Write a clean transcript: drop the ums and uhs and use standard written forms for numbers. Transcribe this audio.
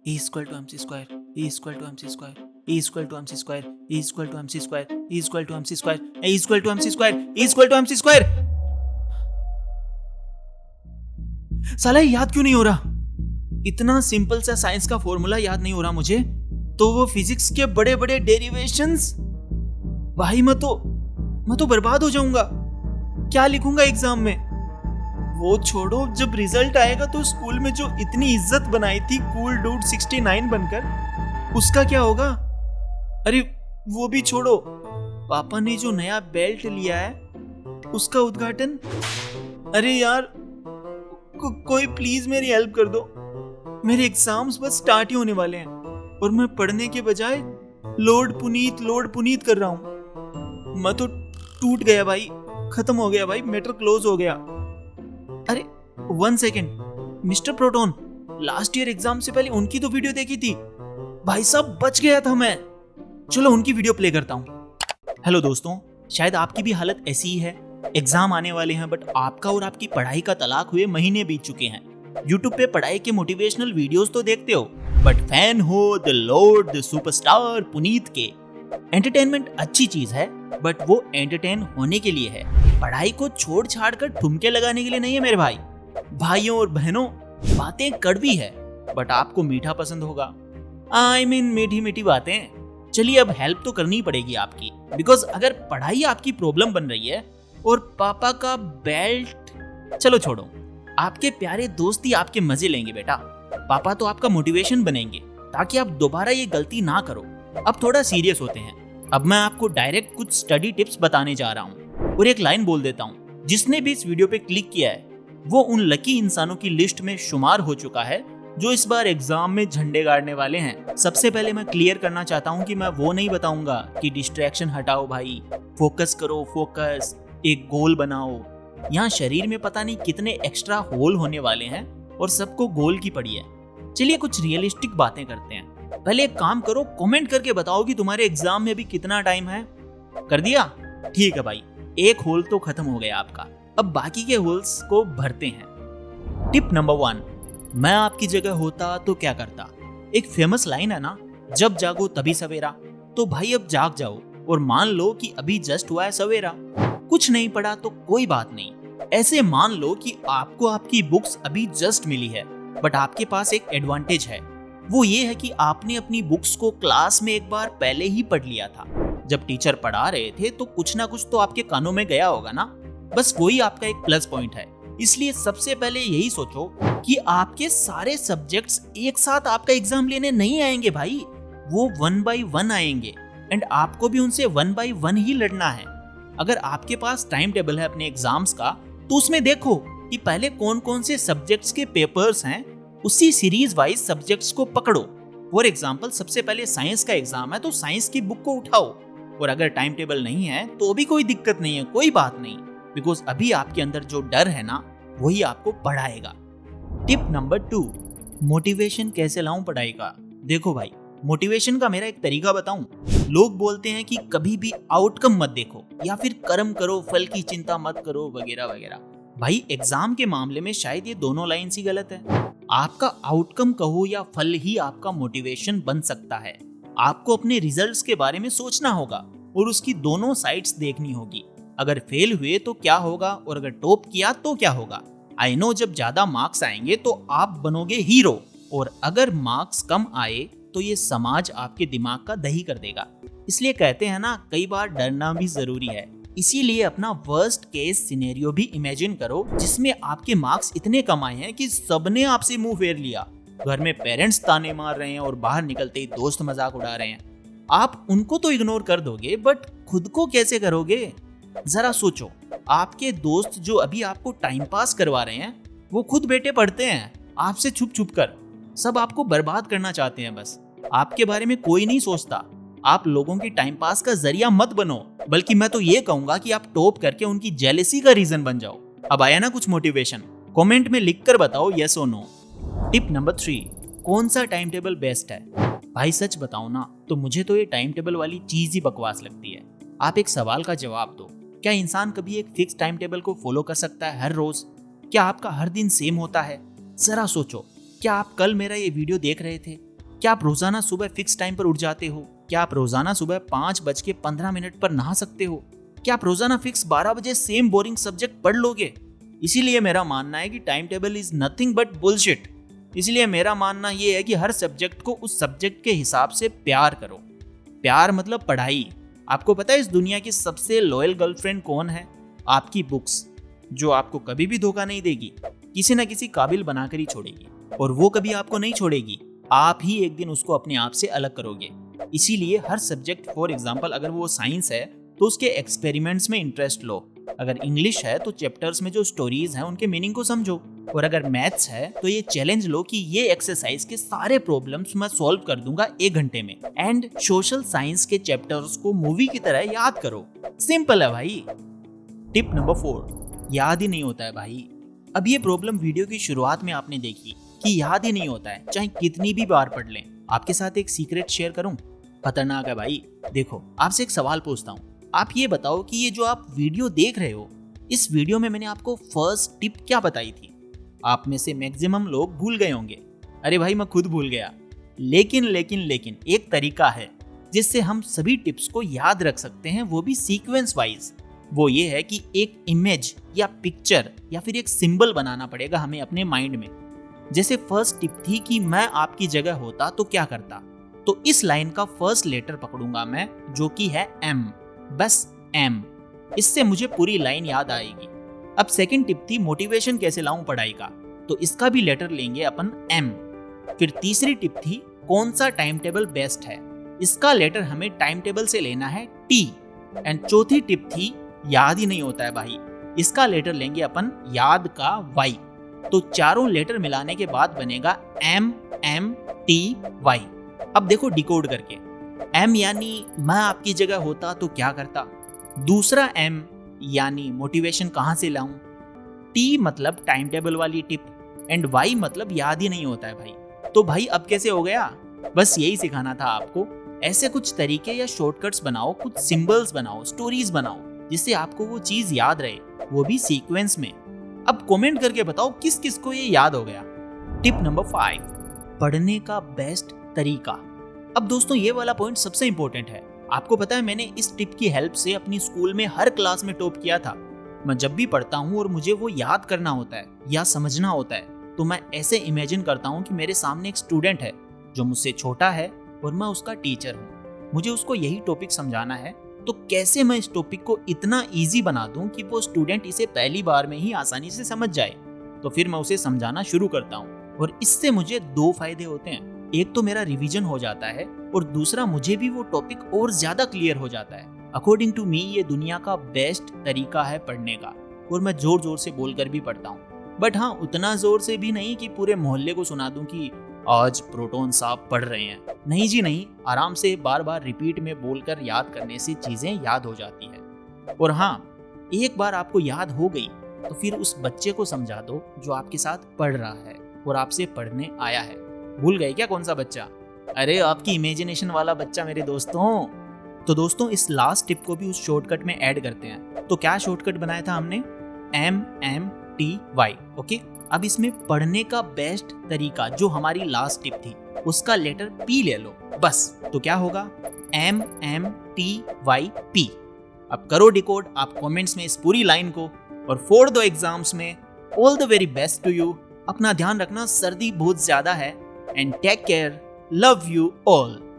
E equal to mc square, E equal to mc square, E equal to mc square, E equal to mc square, E equal to mc square, E equal to mc square, E equal to mc square। साला याद क्यों नहीं हो रहा? इतना simple सा science का formula याद नहीं हो रहा मुझे, तो वो फिजिक्स के बड़े बड़े डेरिवेशंस। भाई मैं तो बर्बाद हो जाऊंगा। क्या लिखूंगा एग्जाम में? वो छोड़ो, जब रिजल्ट आएगा तो स्कूल में जो इतनी इज्जत बनाई थी कूल डूड 69 बनकर, उसका क्या होगा? अरे वो भी छोड़ो, पापा ने जो नया बेल्ट लिया है उसका उद्घाटन। अरे यार कोई प्लीज मेरी हेल्प कर दो। मेरे एग्जाम्स बस स्टार्ट ही होने वाले हैं और मैं पढ़ने के बजाय लोड पुनीत कर रहा हूं। मैं तो टूट गया भाई, खत्म हो गया भाई, मैटर क्लोज हो गया। अरे 1 second, mister proton, last year exam से पहले उनकी तो वीडियो देखी थी भाई साहब, बच गया था मैं। चलो उनकी वीडियो प्ले करता हूँ। हेलो दोस्तों, शायद आपकी भी हालत ऐसी ही है। एग्जाम आने वाले हैं बट आपका और आपकी पढ़ाई का तलाक हुए महीने बीत चुके हैं। यूट्यूब पे पढ़ाई के मोटिवेशनल वीडियोस तो देखते हो, बट फैन हो the Lord the superstar Puneet के। एंटरटेनमेंट अच्छी चीज है, बट वो एंटरटेन होने के लिए है, पढ़ाई को छोड़ छाड़ कर ठुमके लगाने के लिए नहीं है मेरे भाई। भाइयों और बहनों, बातें कड़वी है बट आपको मीठा पसंद होगा। आई मीन मीठी मीठी बातें। चलिए अब हेल्प तो करनी पड़ेगी आपकी, बिकॉज अगर पढ़ाई आपकी प्रॉब्लम बन रही है और पापा का बेल्ट, चलो छोड़ो, आपके प्यारे दोस्त ही आपके मजे लेंगे बेटा। पापा तो आपका मोटिवेशन बनेंगे ताकि आप दोबारा ये गलती ना करो। अब थोड़ा सीरियस होते हैं। अब मैं आपको डायरेक्ट कुछ स्टडी टिप्स बताने जा रहा हूँ और एक लाइन बोल देता हूँ, जिसने भी इस वीडियो पे क्लिक किया है वो उन लकी इंसानों की लिस्ट में शुमार हो चुका है जो इस बार एग्जाम में झंडे गाड़ने वाले हैं। सबसे पहले मैं क्लियर करना चाहता हूँ कि मैं वो नहीं बताऊंगा कि डिस्ट्रैक्शन हटाओ भाई, फोकस करो, फोकस, एक गोल बनाओ। यहाँ शरीर में पता नहीं कितने एक्स्ट्रा होल होने वाले हैं और सबको गोल की पड़ी है। चलिए कुछ रियलिस्टिक बातें करते हैं। पहले एक काम करो, कमेंट करके बताओ कि तुम्हारे एग्जाम में अभी कितना टाइम है। कर दिया? ठीक है भाई, एक होल तो खत्म हो गया आपका। अब बाकी के होल्स को भरते हैं। टिप नंबर 1, मैं आपकी जगह होता तो क्या करता। एक फेमस लाइन है ना, जब जागो तभी सवेरा। तो भाई अब जाग जाओ और मान लो कि अभी जस्ट हुआ है सवेरा। कुछ नहीं पढ़ा तो कोई बात नहीं, ऐसे मान लो कि आपको आपकी बुक्स अभी जस्ट मिली है, बट आपके पास एक एडवांटेज है। वो ये है कि आपने अपनी बुक्स को क्लास में एक बार पहले ही पढ़ लिया था। जब टीचर पढ़ा रहे थे तो कुछ ना कुछ तो आपके कानों में गया होगा ना, बस वही आपका एक प्लस पॉइंट है। इसलिए सबसे पहले यही सोचो कि आपके सारे सब्जेक्ट्स एक साथ आपका एग्जाम लेने नहीं आएंगे भाई, वो 1 by 1 आएंगे एंड आपको भी उनसे 1 by 1 ही लड़ना है। अगर आपके पास टाइम टेबल है अपने एग्जाम्स का, तो उसमें देखो कि पहले कौन कौन से सब्जेक्ट्स के पेपर्स हैं, उसी सीरीज वाइज सब्जेक्ट्स को पकड़ो। फॉर एग्जाम्पल, सबसे पहले साइंस का एग्जाम है तो साइंस की बुक को उठाओ, और अगर टाइम टेबल नहीं है तो भी कोई दिक्कत नहीं है, कोई बात नहीं, बिकॉज अभी आपके अंदर जो डर है ना वही आपको पढ़ाएगा। टिप नंबर 2, मोटिवेशन कैसे लाऊं पढ़ाई का। देखो भाई, मोटिवेशन का मेरा एक तरीका बताऊं। लोग बोलते हैं कि कभी भी आउटकम मत देखो या फिर कर्म करो, फल की चिंता मत करो, वगैरह वगैरह। भाई एग्जाम के मामले में शायद ये दोनों लाइन्स ही गलत है। आपका आउटकम कहो या फल ही आपका मोटिवेशन बन सकता है। आपको अपने रिजल्ट्स के बारे में सोचना होगा और उसकी दोनों साइड्स देखनी होगी। अगर फेल हुए तो क्या होगा और अगर टॉप किया तो क्या होगा। आई नो जब ज्यादा मार्क्स आएंगे तो आप बनोगे हीरो, और अगर मार्क्स कम आए तो ये समाज आपके दिमाग का दही कर देगा। इसलिए कहते हैं ना, कई बार डरना भी जरूरी है। इसीलिए अपना वर्स्ट केस सिनेरियो भी इमेजिन करो, जिसमें आपके मार्क्स इतने कम आए हैं कि सबने आपसे मुंह फेर लिया। घर में पेरेंट्स ताने मार रहे हैं और बाहर निकलते ही दोस्त मजाक उड़ा रहे हैं। आप उनको तो इग्नोर कर दोगे, बट खुद को कैसे करोगे? जरा सोचो, आपके दोस्त जो अभी आपको टाइम पास करवा रहे हैं वो खुद बेटे पढ़ते हैं आपसे छुप छुप कर। सब आपको बर्बाद करना चाहते हैं, बस आपके बारे में कोई नहीं सोचता। आप लोगों की टाइम पास का जरिया मत बनो, बल्कि मैं तो ये कहूंगा कि आप टॉप करके उनकी जेलेसी का रीजन बन जाओ। अब आया ना कुछ मोटिवेशन? कमेंट में लिख कर बताओ यस और नो। टिप नंबर 3, कौन सा टाइम टेबल बेस्ट है। भाई सच बताओ ना, तो मुझे तो ये टाइम टेबल वाली चीज ही बकवास लगती है। आप एक सवाल का जवाब दो, क्या इंसान कभी एक फिक्स टाइम टेबल को फॉलो कर सकता है हर रोज? क्या आपका हर दिन सेम होता है? जरा सोचो, क्या आप कल मेरा ये वीडियो देख रहे थे क्या आप रोजाना सुबह फिक्स टाइम पर उठ जाते हो? क्या आप रोजाना सुबह 5:15 पर नहा सकते हो? क्या आप रोजाना फिक्स 12 बजे सेम बोरिंग सब्जेक्ट पढ़ लोगे? इसीलिए मेरा मानना है कि time table is nothing but bullshit. इसलिए मेरा मानना यह है कि हर सब्जेक्ट को उस सब्जेक्ट के हिसाब से प्यार करो। प्यार मतलब पढ़ाई। आपको पता है इस दुनिया की सबसे लॉयल गर्लफ्रेंड कौन है? आपकी बुक्स, जो आपको कभी भी धोखा नहीं देगी, किसी न किसी काबिल बनाकर ही छोड़ेगी, और वो कभी आपको नहीं छोड़ेगी। आप ही एक दिन उसको अपने आप से अलग करोगे। इसीलिए हर सब्जेक्ट, फॉर एग्जाम्पल अगर वो साइंस है तो उसके एक्सपेरिमेंट्स में इंटरेस्ट लो, अगर इंग्लिश है तो चैप्टर्स में जो स्टोरीज हैं उनके मीनिंग को समझो, और अगर मैथ्स है तो ये चैलेंज लो कि ये एक्सरसाइज के सारे प्रॉब्लम्स मैं सॉल्व कर दूंगा 1 घंटे में। एंड सोशल साइंस के चैप्टर्स को मूवी की तरह याद करो। सिंपल है भाई। टिप नंबर 4, याद ही नहीं होता है भाई। अब ये प्रॉब्लम वीडियो की शुरुआत में आपने देखी कि याद ही नहीं होता है, चाहे कितनी भी बार पढ़ लें। आपके साथ एक सीक्रेट शेयर करूं, खतरनाक है भाई। देखो, आपसे एक सवाल पूछता हूं, आप ये बताओ कि ये जो आप वीडियो देख रहे हो, इस वीडियो में मैंने आपको फर्स्ट टिप क्या बताई थी? आप में से मैक्सिमम लोग भूल गए होंगे। अरे भाई, मैं खुद भूल गया। लेकिन एक तरीका है जिससे हम सभी टिप्स को याद रख सकते हैं, वो भी सीक्वेंस वाइज। वो ये है कि एक इमेज या पिक्चर या फिर एक सिंबल बनाना पड़ेगा हमें अपने माइंड में। जैसे फर्स्ट टिप थी कि मैं आपकी जगह होता तो क्या करता, तो इस लाइन का फर्स्ट लेटर पकड़ूंगा मैं, जो कि है M। बस M, इससे मुझे पूरी लाइन याद आएगी। अब सेकंड टिप थी मोटिवेशन कैसे लाऊं पढ़ाई का, तो इसका भी लेटर लेंगे अपन M। फिर तीसरी टिप थी कौन सा टाइम टेबल बेस्ट है, इसका लेटर हमें टाइम टेबल से लेना है T। एंड चौथी टिप थी याद ही नहीं होता है भाई, इसका लेटर लेंगे अपन याद का Y। तो चारों लेटर मिलाने के बाद बनेगा MMTY। अब देखो डिकोड करके, M यानी मैं आपकी जगह होता तो क्या करता, दूसरा M यानी मोटिवेशन कहां से लाऊं, T मतलब टाइम टेबल वाली टिप, एंड Y मतलब याद ही नहीं होता है भाई। तो भाई अब कैसे हो गया? बस यही सिखाना था आपको। ऐसे कुछ तरीके या शॉर्टकट्स बनाओ, कुछ सिंबल्स बनाओ, स्टोरीज बनाओ, जिससे आपको वो चीज याद रहे, वो भी सीक्वेंस में। अब कमेंट करके बताओ किस किस को ये याद हो गया। टिप नंबर 5, पढ़ने का बेस्ट तरीका। अब दोस्तों, ये वाला पॉइंट सबसे इंपॉर्टेंट है। आपको पता है मैंने इस टिप की हेल्प से अपनी स्कूल में हर क्लास में टॉप किया था। मैं जब भी पढ़ता हूँ और मुझे वो याद करना होता है या समझना होता है, तो मैं ऐसे इमेजिन करता हूँ कि मेरे सामने एक स्टूडेंट है जो मुझसे छोटा है और मैं उसका टीचर हूँ। मुझे उसको यही टॉपिक समझाना है, तो कैसे मैं इस टॉपिक को इतना इजी बना दूं कि वो स्टूडेंट इसे पहली बार में ही आसानी से समझ जाए। तो फिर मैं उसे समझाना शुरू करता हूँ, और इससे मुझे 2 फायदे होते हैं। एक तो मेरा रिवीजन हो जाता है, और दूसरा मुझे भी वो टॉपिक और ज्यादा क्लियर हो जाता है। अकॉर्डिंग टू मी ये दुनिया का बेस्ट तरीका है पढ़ने का, और मैं जोर जोर से बोलकर भी पढ़ता हूँ। बट हाँ, उतना जोर से भी नहीं कि पूरे मोहल्ले को सुना दूं कि आज प्रोटॉन साहब पढ़ रहे हैं। नहीं जी नहीं, आराम से बार बार रिपीट में बोलकर याद करने से चीजें याद हो जाती है। और हाँ, एक बार आपको याद हो गई तो फिर उस बच्चे को समझा दो जो आपके साथ पढ़ रहा है और आपसे पढ़ने आया है। भूल गए क्या कौन सा बच्चा? अरे आपकी इमेजिनेशन वाला बच्चा मेरे दोस्तों। तो दोस्तों, इस लास्ट टिप को भी उस शॉर्टकट में ऐड करते हैं। तो क्या शॉर्टकट बनाया था हमने? MMTY। ओके, अब इसमें पढ़ने का बेस्ट तरीका, जो हमारी लास्ट टिप थी, उसका लेटर P ले लो बस। तो क्या होगा? MMTYP। अब करो डिकोड आप कमेंट्स में इस पूरी लाइन को, और फॉर द एग्जाम्स में all the very best to you. अपना ध्यान रखना, सर्दी बहुत ज्यादा है, and take care, love you all.